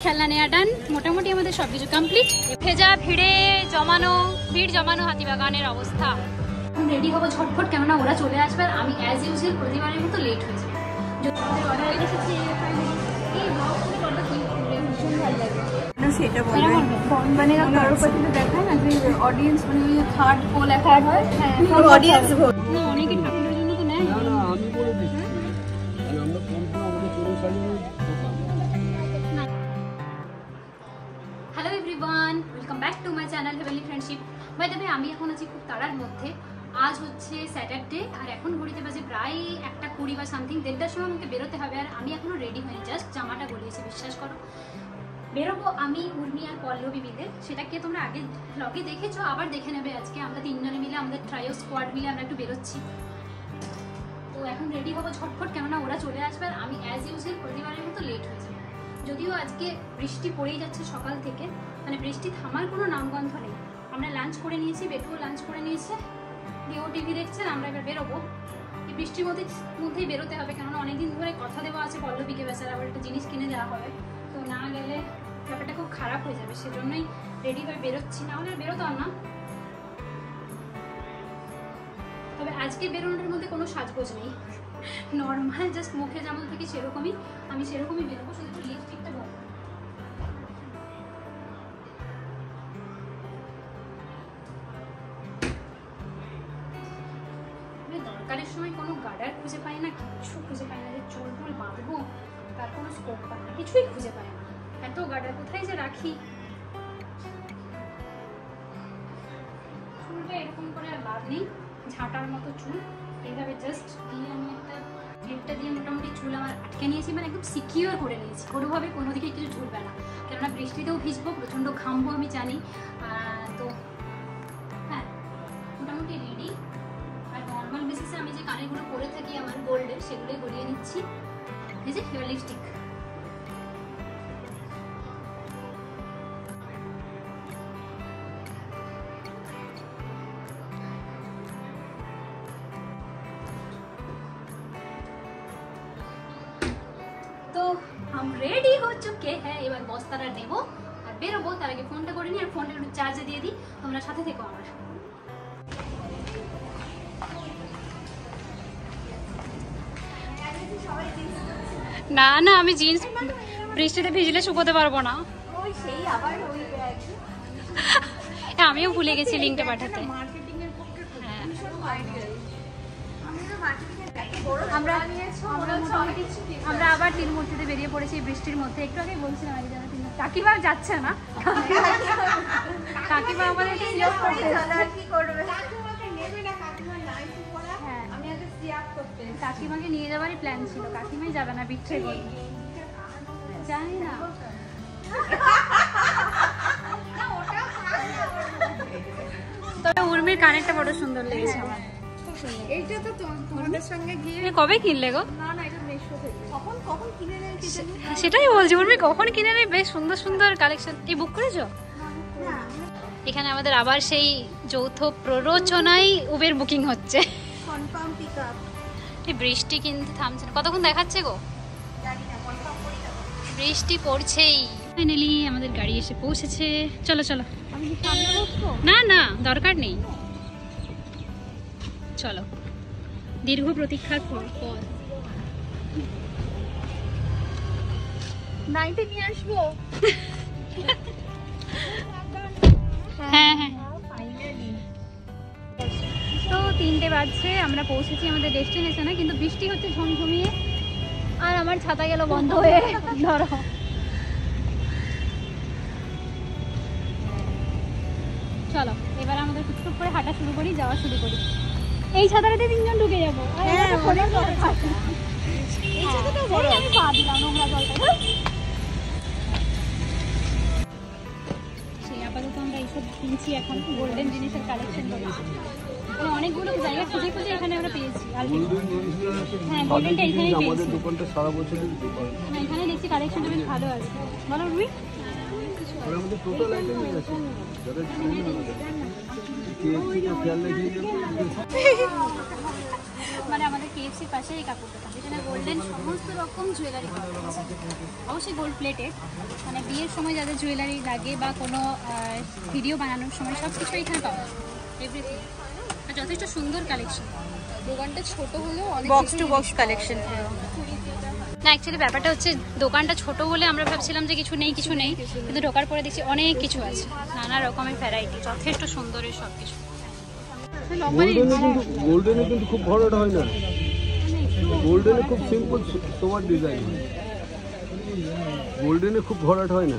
খেলনা নেওয়া ডান, মোটামুটি আমাদের সবকিছু কমপ্লিট। ভেজা ভিড়ে ভিড় জমানো হাতিবাগানের অবস্থা। রেডি হবো ঝটফট, কেননা ওরা চলে আসবে আর আমি অ্যাজ ইউজুয়াল প্রতিবারের মতো লেট হয়ে যাবে। সেটা মানে কারোর কাছে দেখায় না যে অডিয়েন্স মানে থার্ড পোল লেখা হয়, অডিয়েন্স ভোট না অনেকে ঠাকুরের জন্য তো নেয়। Hello everyone, welcome back to my channel heavenly friendship. By the way, আমি এখন আছি খুব তাড়ার মধ্যে। আজ হচ্ছে স্যাটারডে আর এখন ঘড়িতে বাজে প্রায় 1:20 বা সামথিং, 1:30টার সময় আমাকে বেরোতে হবে। আর আমি এখনো রেডি হইনি, জাস্ট জামাটা গলিয়েছি, বিশ্বাস করো। বেরোবো আমি, উর্মি আর পল্লবী মিলে। সেটাকে তোমরা আগে ব্লগে দেখেছো, আবার দেখে নেবে আজকে। আমরা তিনজনে মিলে, আমাদের ট্রাইও স্কোয়াড মিলে আমরা একটু বেরোচ্ছি। তো এখন রেডি হবো ঝটফট, কেননা ওরা চলে আসবে আর আমি অ্যাজ ইউজুয়াল প্রতিবারের মতো লেট হয়ে যাবে। যদিও আজকে বৃষ্টি পড়েই যাচ্ছে সকাল থেকে, মানে বৃষ্টি থামার কোনো নামগন্ধ নেই। আমরা লাঞ্চ করে নিয়েছি, বেটুও লাঞ্চ করে নিয়েছে, ডিও টিভি দেখছেন। আমরা এবার বেরোবো, এই বৃষ্টির মধ্যেই বেরোতে হবে, কেননা অনেকদিন ধরে কথা দেওয়া আছে পল্লবীকে, বেচারা আবার একটা জিনিস কিনে দেওয়া হবে। তো না গেলে ব্যাপারটা খুব খারাপ হয়ে যাবে, সেজন্যই রেডি হয়ে বেরোচ্ছি, না হলে বেরোতাম না। তবে আজকে বেরোনোর মধ্যে কোনো সাজগোজ নেই, নর্মাল জাস্ট মুখে যেমন থাকি সেরকমই, আমি সেরকমই বেরোবো, শুধু লিপস্টিকটা বলবো। দরকারের সময় কোনো গার্ডার খুঁজে পাই না, কিছু খুঁজে পাই না, যে চুল টুল বাঁধবো তার কোনো স্কোপ পাই না, কিছুই খুঁজে পাই না। এত গার্ডার কোথায় যে রাখি। চুলটা এরকম করে আর লাভ নেই, ঝাঁটার মতো চুল এইভাবে জাস্ট দিয়ে আমি একটা ক্লিপটা দিয়ে মোটামুটি চুল আমার আটকে নিয়েছি, মানে একদম সিকিওর করে নিয়েছি, কোনোভাবে কোনো দিকে কিছু ঝুলবে না। কেননা বৃষ্টিতেও ভিজবো, প্রচণ্ড ঘামবো আমি জানি। তো হ্যাঁ, মোটামুটি রেডি। আর নর্মাল বেসিসে আমি যে কানেরগুলো পরে থাকি আমার গোল্ডের, সেগুলোই গড়িয়ে নিচ্ছি। এই যে হেয়ার লিপস্টিক, तो हम रेडी हो चुके हैं। এবার বস্তাটা নেব আর বেরোবো। তার আগে ফোনটা করে নিই, আর ফোনটা একটু চার্জে দিয়ে দিই। তোমরা সাথে থেকো আমার। না না, আমি জিন্স বৃষ্টিতে ভিজলে শুকোতে পারবো না। আমিও ভুলে গেছি লিঙ্কটা পাঠাতে। আমরা আবার তিনমূর্তিতে বেরিয়ে পড়েছি বৃষ্টির মধ্যে। একটু আগে বলছিলাম আগে যারা কাকিমা যাচ্ছে না, কাকিমা আমাদেরকে কাকিমাকে নিয়ে যাওয়ারই প্ল্যান ছিল, কাকিমাই যাবে না, বিট্রে গই জানি না। তবে উর্মির কানেরটা বড় সুন্দর লেগেছে আমার। এইটা তো তোমাদের সঙ্গে গিয়ে কবে কিনলে গো? না না, এটা মেশো থেকে কখন কিনে নেই, সেটাই বলছি, উর্মি কখন কিনে নেই, বেশ সুন্দর সুন্দর কালেকশন। এই বুক করেছো? এখানে আমাদের আবার সেই যৌথ প্ররোচনায় উবের বুকিং হচ্ছে। Confirm pickup. এই বৃষ্টি কিন্তু থামছে না, কতক্ষণ দেখাচ্ছে গো? জানি না, কনফার্ম করি না, বৃষ্টি পড়ছেই। ফাইনালি আমাদের গাড়ি এসে পৌঁছেছে। চলো চলো। আমি কি সামনে বসবো? না না, দরকার নেই, চলো। দীর্ঘ প্রতীক্ষার পর নাইটে নিয়ে আসবো। হ্যাঁ হ্যাঁ। তো 3টে বাজছে, আমরা পৌঁছেছি আমাদের ডেস্টিনেশনে, কিন্তু বৃষ্টি হচ্ছে ঝমঝমিয়ে, আর আমার ছাতা গেল বন্ধ হয়ে। ধরো, চলো এবার আমাদের টুকটুক করে হাঁটা শুরু করি, যাওয়া শুরু করি। এই ছাতাটাতে 3জন ঢুকে যাবো। আমি পা দিলাম নোংরা জলটা। সেই আপাতত আমরা এইসব কিনছি, এখন গোল্ডেন জিনিসের কালেকশন করেছি। মানে অনেকগুলো জায়গা খুঁজে খুঁজে এখানে আমরা পেয়েছি। হ্যাঁ, গোল্ডেনটা এখানেই পেয়েছি। না, এখানে দেখছি কালেকশনটা বেশ ভালো আছে। বলো রুবি। মানে আমাদের KFC-র পাশে এই কাপড় দোকান, যেখানে গোল্ডেন সমস্ত রকম জুয়েলারি পাওয়া যাচ্ছে। অবশ্যই গোল্ড প্লেটেড, মানে বিয়ের সময় যাদের জুয়েলারি লাগে বা কোনো ভিডিও বানানোর সময় সব কিছু এখানে পাওয়া যায়, এভরিথিং। আর যথেষ্ট সুন্দর কালেকশন। দোকানটা ছোট হলেও অনেক বক্স টু বক্স কালেকশন। না, অ্যাকচুয়ালি ব্যাপারটা হচ্ছে দোকানটা ছোট বলে আমরা ভাবছিলাম যে কিছু নেই, কিন্তু ঢোকার পরে দেখছি অনেক কিছু আছে, নানা রকমের ভ্যারাইটি, যথেষ্ট সুন্দরের সব কিছু। গোল্ডেনে কিন্তু খুব ভরাট হয় না, গোল্ডেনে খুব সিম্পল তোমার ডিজাইন, গোল্ডেনে খুব ভরাট হয় না,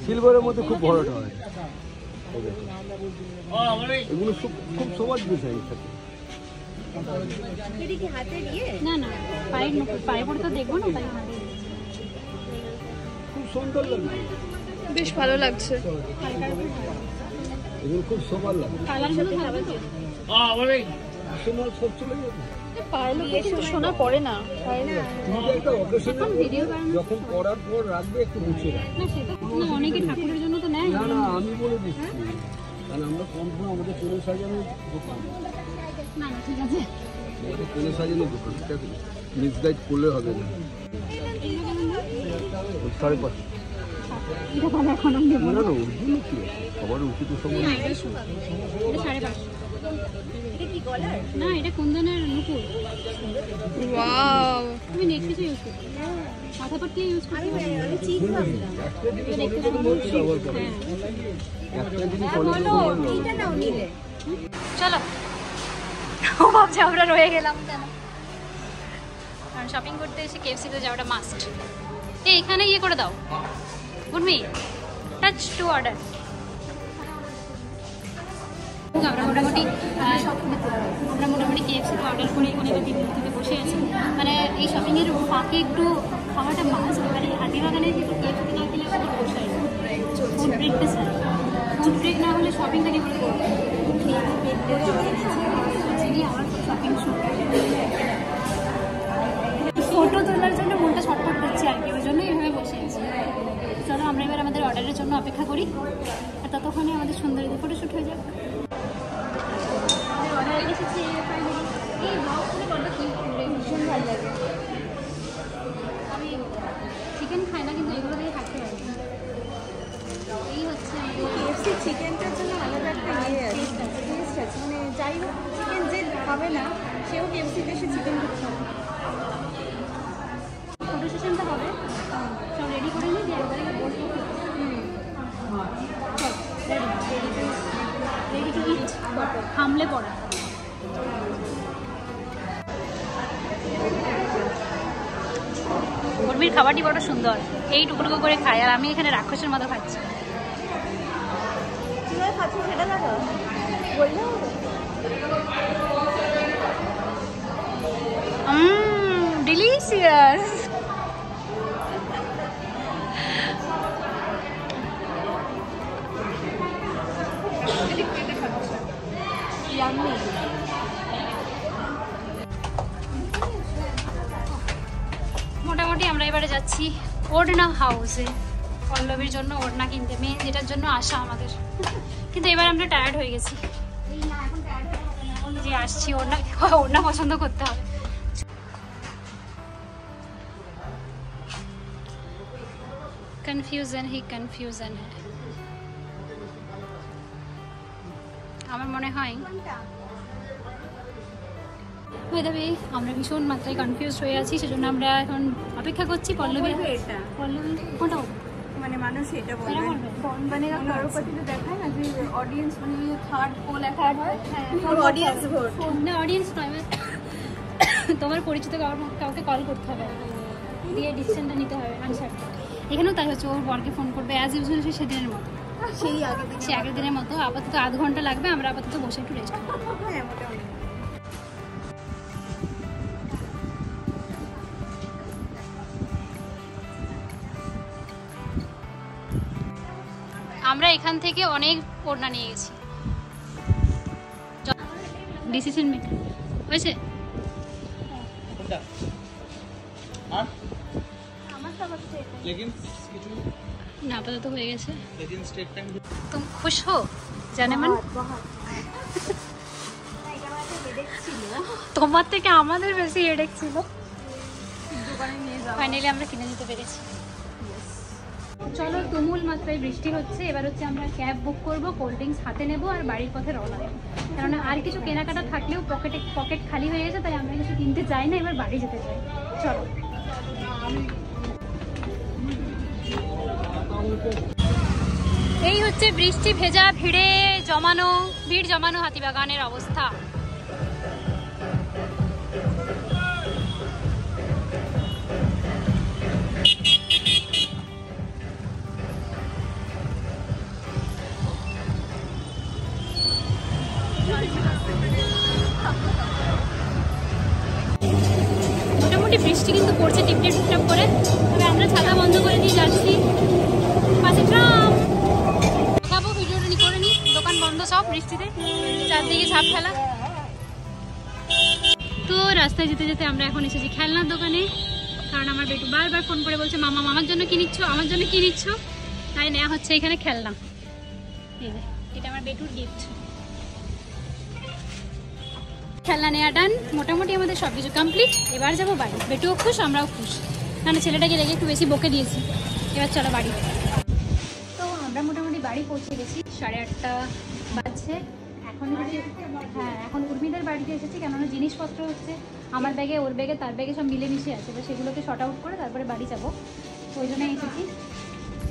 সিলভারের মধ্যে খুব ভরাট হয়। এগুলো খুব সবার ডিজাইন থাকে। না না, পায়ে পরে তো দেখবো না, তাই হাতে খুব সুন্দর লাগছে, বেশ ভালো লাগছে। এগুলো খুব সবার লাগে। কালারগুলো ভালো তো। সোনার সব চলে যাবে। সোনা পড়ে না, তুমি একটা অকেশনে যখন পরার পর রাখবে একটু গুছিয়ে রাখবে। না সেটা না, অনেকে ঠাকুরের জন্য তো নেয়। না না, আমি বলে দিচ্ছি, কারণ আমরা কনফার্ম আমাদের কোনে সাজানোর দোকান, না না ঠিক আছে। আমাদের কোনে সাজানোর দোকান, ঠিক আছে, মিসগাইড করলে হবে না। 5.5। এটা ভালো, এখন আমি দেবো না না, অরিজিনাল কি সবার উচিত সময়। না, এটা 5.5। না, এটা কুন্দনের নুপুর। ওয়াও, তুমি নেট কিছু ইউজ করতে, মাথা পট্টি ইউজ করতে। একটা জিনিস অনেক চলো, ও ভাবছে আমরা রয়ে গেলাম কেন। কারণ শপিং করতে এসে KFC-তে যাওয়াটা মাস্ট। এখানে ইয়ে করে দাও, উর্মি, টাচ টু অর্ডার। আমরা মোটামুটি KFC-তে অর্ডার করে এখানে টিভিতে বসে আছি। মানে এই শপিংয়ের ফাঁকে একটু খাওয়াটা মাস্ট। মানে হাতিবাগানে KFC-তে না খেলে আমাদের বসাই ফুড ব্রেকটা চাই। ফুড ব্রেক না হলে শপিংটা কি করে করবো? আমার শপিং শুরু, ফটো তোলার জন্য মনটা ছটফট করছে আর কি, ওই জন্যই এভাবে বসে আছি। চলো আমরা এবার আমাদের অর্ডারের জন্য অপেক্ষা করি, আর ততক্ষণে আমাদের সুন্দরীদের ফটোশ্যুট হয়ে যাবে। অর্ডার এসেছে ফাইনালি। এই ব্লগগুলো কত ভীষণ ভালো লাগে। আমি চিকেন খাই না, কিন্তু এগুলো দিয়ে থাকতে পারি। এই হচ্ছে KFC চিকেনটার জন্য আলাদা একটা টেস্ট আছে। মানে যাই হোক, চিকেন যে খাবে না সেও KFC-তে এসে চিকেন খেতে হবে। ফটো সেশনটা হবে, সব রেডি করে নিই, দিয়ে একবারে বসবো। রেডি টু ইট, হামলে পড়া। উর্মির খাবারটি বড় সুন্দর, এই টুকরো করে খায়, আর আমি এখানে রাক্ষসের মতো খাচ্ছি। কীভাবে খাচ্ছি সেটা দেখো, বললে ডিলিশিয়াস। মোটামুটি আমরা এবারে যাচ্ছি ওড়না হাউসে, পল্লবীর জন্য ওড়না কিনতে, মেন যেটার জন্য আসা আমাদের। কিন্তু এবার আমরা টায়ার্ড হয়ে গেছি, যে আসছি ওড়না পছন্দ করতে হবে। কনফিউশন হি কনফিউশন হ্যাঁ। আমার মনে হয় আমরা ভীষণ মাত্রায় কনফিউজ হয়ে আছি, সেজন্য আমরা এখন অপেক্ষা করছি পল্লবী। কোনটা মানে মানুষ এটা বলবে মানে কারোপাতিতে দেখায় না যে অডিয়েন্স, মানে থার্ড পোল একটা হয়, অডিয়েন্স ভোট না, অডিয়েন্স নয়, তোমার পরিচিত কাউকে কল করতে হবে, দিয়ে ডিসিশনটা নিতে হবে আনসারটা। এখানেও তাই হচ্ছে, ওর বরকে ফোন করবে অ্যাজ ইউজুয়াল, সেদিনের মতো, সে আগের দিনের মতো। আপাতত আধ ঘন্টা লাগবে, আমরা আপাতত বসে একটু রেস্ট করবো। হ্যাঁ মোটামুটি। আমরা এখান থেকে অনেক ওড়না নিয়ে গেছি। ডিসিশন মেকার হয়েছে, না আপাতত হয়ে গেছে। তুমি খুশ হো জানে মান? তোমার থেকে আমাদের বেশি হেডেক ছিল। দোকানে নিয়ে যাও। ফাইনালি আমরা কিনে নিতে পেরেছি। চলো, তুমুল মাত্রায় বৃষ্টি হচ্ছে। এবার হচ্ছে আমরা ক্যাব বুক করব, কোল্ড ড্রিঙ্কস হাতে নেব আর বাড়ির পথে রওনা দেবো। কেননা আর কিছু কেনাকাটা থাকলেও পকেট খালি হয়ে গেছে, তাই আমরা কিছু কিনতে চাই না, এবার বাড়ি যেতে চাই। চলো। এই হচ্ছে বৃষ্টি ভেজা ভিড় জমানো হাতিবাগানের অবস্থা। মোটামুটি বৃষ্টি কিন্তু পড়ছে টিপটাপ করে, তবে আমরা ছাতা বন্ধ করে দিয়ে যাচ্ছি। পাশে ট্রাম দেখাবো, ভিডিওটা করে নিই। দোকান বন্ধ সব বৃষ্টিতে, চারদিকে ঝাঁপ ফেলা। তো রাস্তায় যেতে যেতে আমরা এখন এসেছি খেলনার দোকানে, কারণ আমার বেটু বারবার ফোন করে বলছে মামা আমার জন্য কি নিচ্ছ, আমার জন্য কি নিচ্ছ। তাই নেওয়া হচ্ছে এখানে খেলনা। এটা আমার বেটুর গিফট। খেলনা নেওয়া ডান, মোটামুটি আমাদের সব কিছু কমপ্লিট। এবার যাবো বাড়ি। বেটুও খুশ, আমরাও খুশ, কারণ ছেলেটাকে রেখে একটু বেশি বকে দিয়েছি। এবার চলো বাড়ি। তো আমরা মোটামুটি বাড়ি পৌঁছে গেছি, 8:30 বাজছে এখন। এখন উর্মিদের বাড়িতে এসেছি, কেননা জিনিসপত্র হচ্ছে আমার ব্যাগে, ওর ব্যাগে, তার ব্যাগে সব মিলেমিশে আছে। তো সেগুলোকে শর্ট আউট করে তারপরে বাড়ি যাবো, ওই জন্যই এসেছি।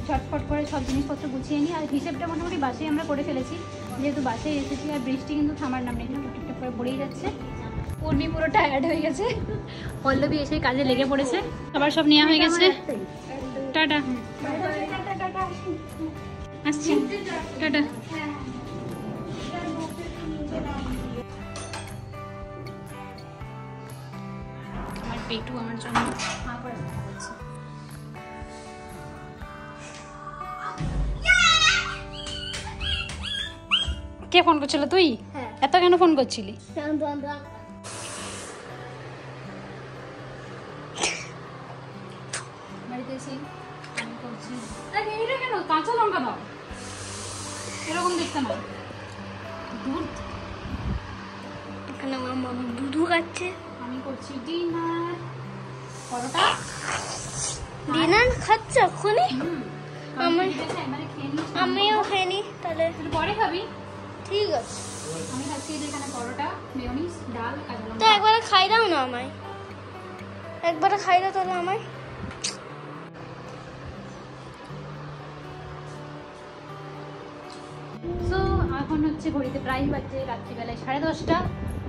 ঝটফট করে সব জিনিসপত্র গুছিয়ে নিই। আর হিসেবটা মোটামুটি বাসেই আমরা করে ফেলেছি, যেহেতু বাসেই এসেছি। আর বৃষ্টি কিন্তু থামার নাম নেই, টুকটুক করে পড়েই যাচ্ছে। উর্মি পুরো টায়ার্ড হয়ে গেছে, পল্লবী এসে কাজে লেগে পড়েছে। আবার সব নেওয়া হয়ে গেছে। টাটা, আসছি, টাটা। আমার পেটু আমার জন্য কে ফোন করছিল? তুই এত কেন ফোন করছিলি? কেন কাঁচা লঙ্কা দাও, এরকম দেখতে না। দুধ এখানে আমার মামা দুধু খাচ্ছে। আমি করছি ডিনার, পরোটা। ডিনার খাচ্ছে এখনই? আমিও খেয়ে নি, তাহলে পরে খাবি? ঠিক আছে। আমি খাচ্ছি এখানে পরোটা, মেয়োনিজ, ডাল, কাঁচা লঙ্কা। তো একবারে খাই দাও না আমায়, একবারে খাই দাও তাহলে আমায়। সো এখন হচ্ছে ঘড়িতে প্রায় বাজছে রাত্রিবেলায় 10:30।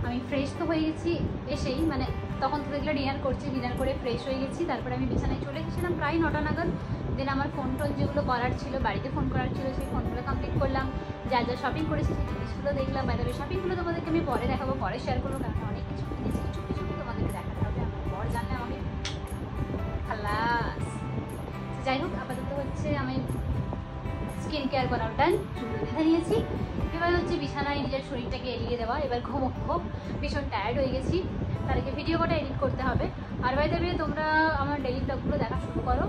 আমি ফ্রেশ তো হয়ে গেছি এসেই, মানে তখন তো দেখলে ডিনার করছি, ডিনার করে ফ্রেশ হয়ে গেছি। তারপরে আমি বিছানায় চলে গেছিলাম প্রায় 9টা নাগাদ। দেন আমার ফোন যেগুলো করার ছিল, বাড়িতে ফোন করার ছিল, সেই ফোনগুলো কমপ্লিট করলাম। যা যা শপিং করেছি সেই জিনিসগুলো দেখলাম। বাইরে শপিংগুলো তোমাদেরকে আমি পরে দেখাবো, পরে শেয়ার করবো, কারণ অনেক কিছু কিনেছি, চুপি চুপি তোমাদেরকে দেখাতে হবে। আমার বর জানলে আমাকে খালাস। যাই হোক, আপাতত হচ্ছে আমি স্কিন কেয়ার করার ডান, চুলও বেঁধে নিয়েছি। এবার হচ্ছে বিছানায় নিজের শরীরটাকে এড়িয়ে দেওয়া। এবার ঘুমোবো, ভীষণ টায়ার্ড হয়ে গেছি। তার আগে ভিডিও কটা এডিট করতে হবে। আর বাই দ্য ওয়ে, তোমরা আমার ডেইলি ব্লগগুলো দেখা শুরু করো।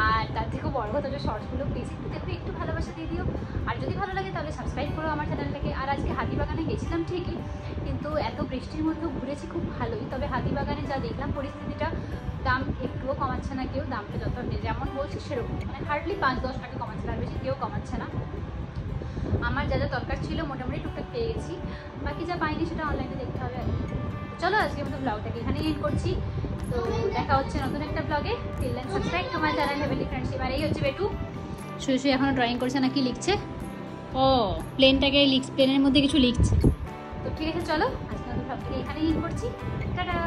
আর তার থেকেও বড় কথা, যে শর্টসগুলো প্লিজ একটু দেখো, একটু ভালোবাসা দিয়ে দিও। আর যদি ভালো লাগে তাহলে সাবস্ক্রাইব করো আমার চ্যানেলটাকে। আর আজকে হাতিবাগানে গেছিলাম ঠিকই, কিন্তু এত বৃষ্টির মধ্যেও ঘুরেছি খুব ভালোই। তবে হাতিবাগানে যা দেখলাম পরিস্থিতিটা, দাম একটুও কমাচ্ছে না কেউ। দামটা যত যেমন বলছে সেরকম, মানে হার্ডলি 5-10 টাকা কমাচ্ছে, তার বেশি কেউ কমাচ্ছে না। আমার যা যা দরকার ছিল মোটামুটি টুকটাক পেয়ে গেছি, বাকি যা পাইনি সেটা অনলাইনে দেখতে হবে। চলো আজকে মতো ব্লগটাকে এখানেই এন্ড করছি। তো দেখা হচ্ছে নতুন একটা ব্লগে। Till then subscribe to my channel heavenly friendship. আর এই হচ্ছে বেটু, শুয়ে শুয়ে এখনও ড্রয়িং করছে না, কি লিখছে? ও প্লেনের মধ্যে কিছু লিখছে। তো ঠিক আছে, চলো আজকে মতো ব্লগটাকে এখানেই এন্ড করছি। টাটা।